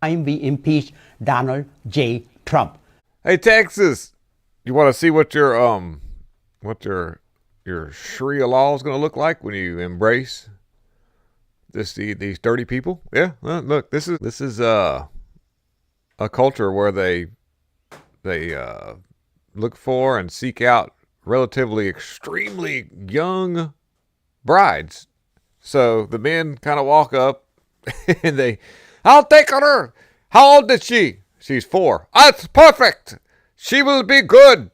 time we impeach Donald J. Trump. Hey, Texas, you want to see what your Shri law is going to look like when you embrace these dirty people? Yeah, well, look, this is a culture where they look for and seek out relatively extremely young brides. So the men kind of walk up and I'll take her. How old is she? She's 4. That's perfect. She will be good.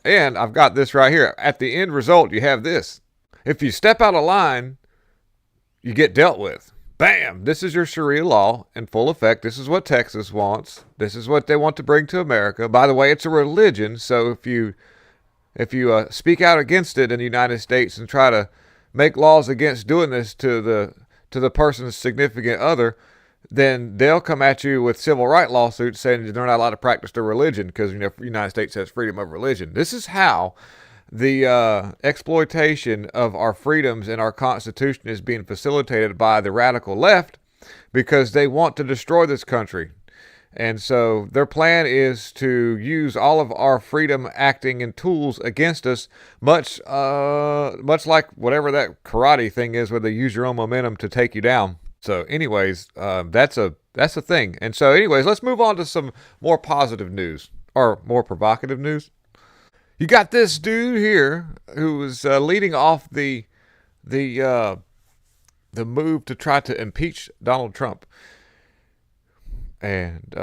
And I've got this right here. At the end result, you have this. If you step out of line, you get dealt with. Bam! This is your Sharia law in full effect. This is what Texas wants. This is what they want to bring to America. By the way, it's a religion, so if you speak out against it in the United States and try to make laws against doing this to the person's significant other, then they'll come at you with civil rights lawsuits saying they're not allowed to practice their religion because the United States has freedom of religion. This is how the exploitation of our freedoms and our Constitution is being facilitated by the radical left because they want to destroy this country. And so their plan is to use all of our freedom acting and tools against us, much like whatever that karate thing is where they use your own momentum to take you down. So anyways, that's a thing. And so anyways, let's move on to some more positive news or more provocative news. You got this dude here who was leading off the move to try to impeach Donald Trump. And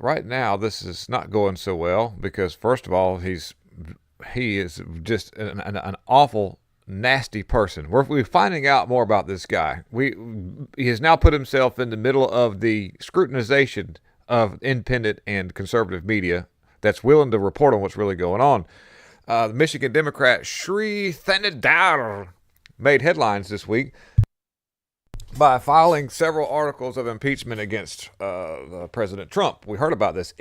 right now, this is not going so well because, first of all, he is just an awful, nasty person. We're finding out more about this guy. He has now put himself in the middle of the scrutinization of independent and conservative media that's willing to report on what's really going on. The Michigan Democrat Shri Thanedar made headlines this week by filing several articles of impeachment against President Trump. We heard about this.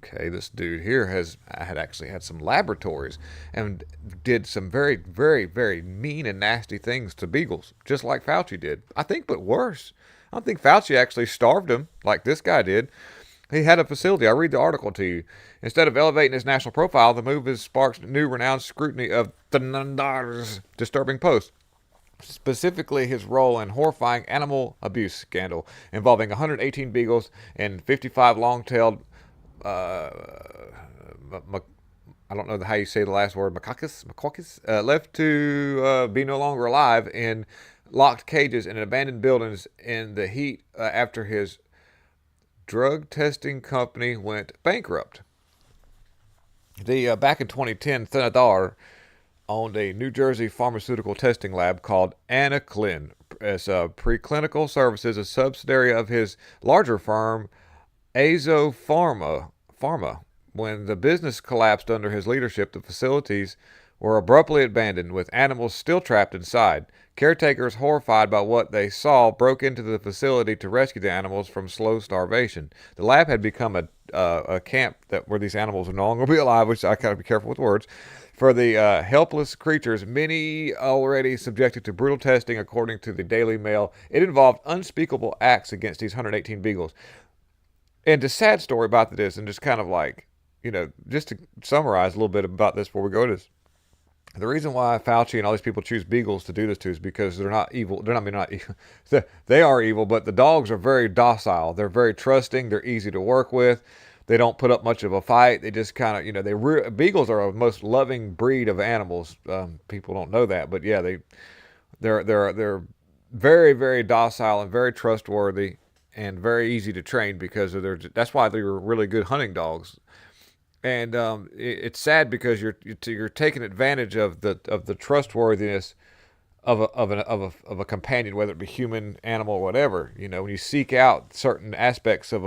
Okay, this dude here had actually had some laboratories and did some very, very, very mean and nasty things to Beagles, just like Fauci did. I think, but worse. I don't think Fauci actually starved him like this guy did. He had a facility. I'll read the article to you. Instead of elevating his national profile, the move has sparked new renowned scrutiny of Thanedar's disturbing posts, specifically his role in horrifying animal abuse scandal involving 118 beagles and 55 long-tailed I don't know how you say the last word, macaques, left to be no longer alive in locked cages in abandoned buildings in the heat after his drug testing company went bankrupt. Back in 2010, Thanedar owned a New Jersey pharmaceutical testing lab called Anaclin as preclinical services, a subsidiary of his larger firm, Azo Pharma. When the business collapsed under his leadership, the facilities were abruptly abandoned, with animals still trapped inside. Caretakers, horrified by what they saw, broke into the facility to rescue the animals from slow starvation. The lab had become a camp where these animals would no longer be alive, which I gotta be careful with words, for the helpless creatures, many already subjected to brutal testing, according to the Daily Mail. It involved unspeakable acts against these 118 beagles. And the sad story about this, and just kind of like, just to summarize a little bit about this before we go to this. The reason why Fauci and all these people choose beagles to do this to is because they're not evil. They're not evil. They are evil, but the dogs are very docile. They're very trusting. They're easy to work with. They don't put up much of a fight. They just kind of, beagles are the most loving breed of animals. People don't know that, but yeah, they're very, very docile and very trustworthy and very easy to train because of that's why they're really good hunting dogs. And it's sad because you're taking advantage of the trustworthiness of a companion, whether it be human, animal, or whatever. When you seek out certain aspects of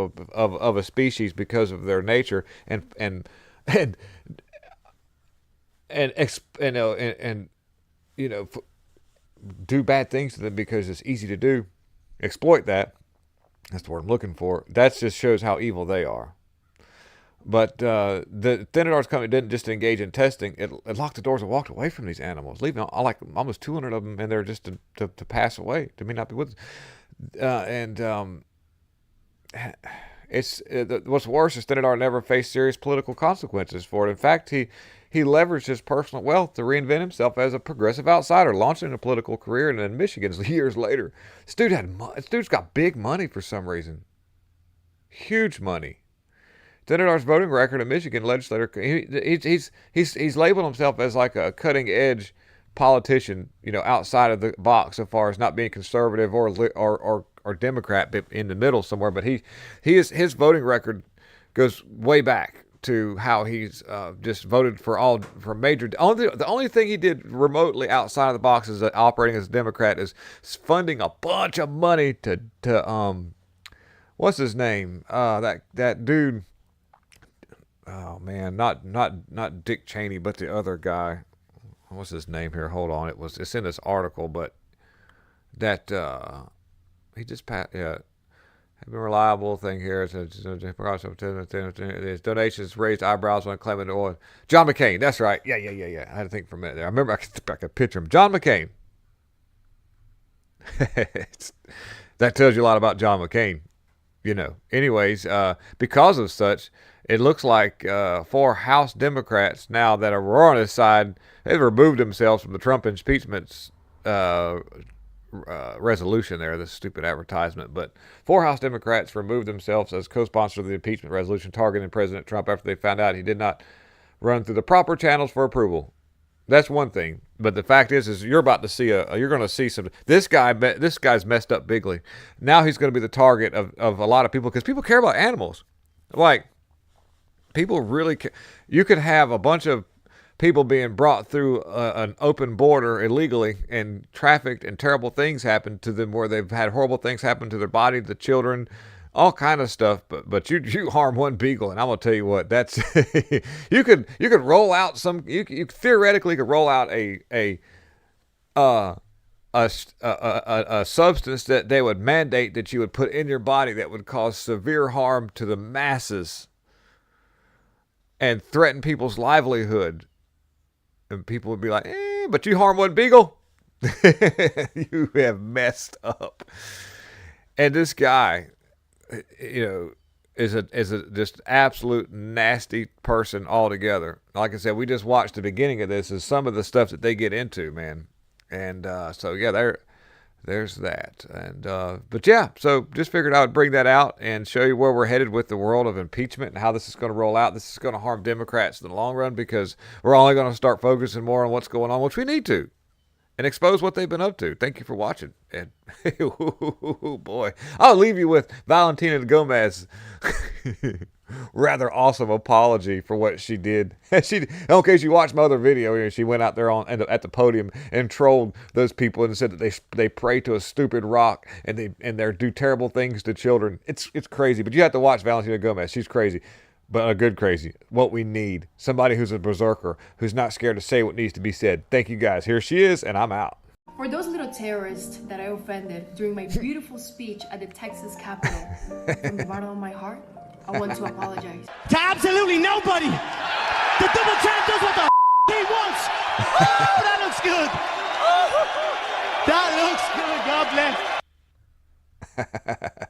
a species because of their nature and do bad things to them because it's easy to do, exploit that. That's the word I'm looking for. That just shows how evil they are. But the Thanedar's company didn't just engage in testing; it locked the doors and walked away from these animals, leaving like almost 200 of them in there just to pass away, to may not be with us. What's worse is Thanedar never faced serious political consequences for it. In fact, he leveraged his personal wealth to reinvent himself as a progressive outsider, launching a political career in Michigan years later. This dude's got big money for some reason, huge money. Thanedar's voting record in Michigan legislator, he's labeled himself as like a cutting edge politician, outside of the box so far as not being conservative or Democrat, but in the middle somewhere. But his voting record goes way back to how he's just voted for major. The only thing he did remotely outside of the box as operating as a Democrat is funding a bunch of money to what's his name? That dude. Oh man, not Dick Cheney, but the other guy. What's his name here? Hold on, it's in this article, but that he just passed. Yeah, have been reliable thing here. His donations raised eyebrows when claiming the oil. John McCain, that's right. Yeah. I had to think for a minute there. I remember I could picture him. John McCain. That tells you a lot about John McCain. Anyways, because of such, it looks like 4 House Democrats now that are on his side, they've removed themselves from the Trump impeachment resolution there, this stupid advertisement. But 4 House Democrats removed themselves as co-sponsors of the impeachment resolution targeting President Trump after they found out he did not run through the proper channels for approval. That's one thing, but the fact is you're about to see you're going to see some. This guy's messed up bigly. Now he's going to be the target of a lot of people because people care about animals. Like, people really care. You could have a bunch of people being brought through an open border illegally and trafficked, and terrible things happen to them where they've had horrible things happen to their body, the children, all kind of stuff. But you harm one beagle, and I'm gonna tell you what, that's you could roll out some. You theoretically could roll out a substance that they would mandate that you would put in your body that would cause severe harm to the masses and threaten people's livelihood. And people would be like, but you harm one beagle? You have messed up. And this guy, is a just absolute nasty person altogether. Like I said, we just watched the beginning of this, is some of the stuff that they get into, man. And so yeah, there's that. And but yeah, so just figured I would bring that out and show you where we're headed with the world of impeachment and how this is going to roll out. This is going to harm Democrats in the long run because we're only going to start focusing more on what's going on, which we need to, and expose what they've been up to. Thank you for watching. And oh boy, I'll leave you with Valentina Gomez. Rather awesome apology for what she did. In case you watched my other video, she went out there at the podium and trolled those people and said that they pray to a stupid rock and they do terrible things to children. It's crazy, but you have to watch Valentina Gomez. She's crazy, but a good crazy. What we need, somebody who's a berserker, who's not scared to say what needs to be said. Thank you guys. Here she is, and I'm out. For those little terrorists that I offended during my beautiful speech at the Texas Capitol, from the bottom of my heart, I want to apologize. To absolutely nobody! The double champ does what the he wants! Oh, that looks good! That looks good, God bless!